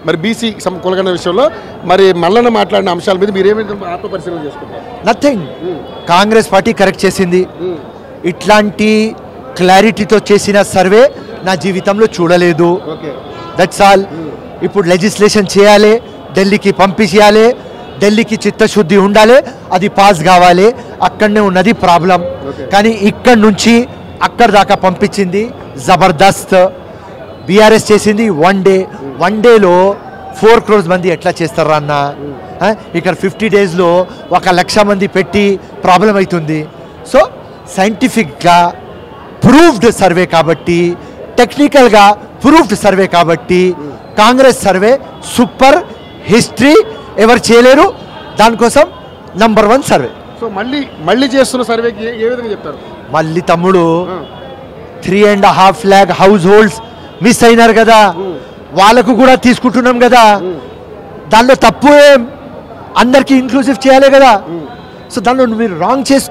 మరి బీసీ కులగణ విషయంలో మరి మల్లన్న మాట్లాడిన అంశాల మీద మీరు ఏమైనా ఆత్మపరిశీలన చేసుకుంటారు? నథింగ్. కాంగ్రెస్ పార్టీ కరెక్ట్ చేసింది. ఇట్లాంటి క్లారిటీతో చేసిన సర్వే నా జీవితంలో చూడలేదు. That's all. ఇప్పుడు లెజిస్లేషన్ చేయాలి, ఢిల్లీకి పంపించాలి, ఢిల్లీకి చిత్తశుద్ధి ఉండాలి, అది పాస్ కావాలి. అక్కడనే ఉన్నది ప్రాబ్లం. కానీ ఇక్కడి నుంచి అక్కడ దాకా పంపించింది జబర్దస్త్. బీఆర్ఎస్ చేసింది వన్ డేలో 4 crores మంది ఎట్లా చేస్తారా అన్న? ఇక్కడ 50 daysలో 1,00,000 మంది పెట్టి ప్రాబ్లం అవుతుంది. సో సైంటిఫిక్గా ప్రూవ్డ్ సర్వే కాబట్టి, టెక్నికల్గా ప్రూవ్డ్ సర్వే కాబట్టి కాంగ్రెస్ సర్వే సూపర్. హిస్టరీ ఎవరు చేయలేరు. దానికోసం నంబర్ 1 సర్వే. సో మళ్ళీ చేస్తున్న సర్వేకి ఏ విధంగా చెప్తారు? మళ్ళీ తమ్ముడు 3.5 lakh హౌస్ హోల్డ్స్ మిస్ అయినారు కదా, వాళ్ళకు కూడా తీసుకుంటున్నాం కదా. దానిలో తప్పు ఏం? అందరికీ ఇంక్లూసివ్ చేయాలి కదా. సో దానిలో మీరు రాంగ్ చేసి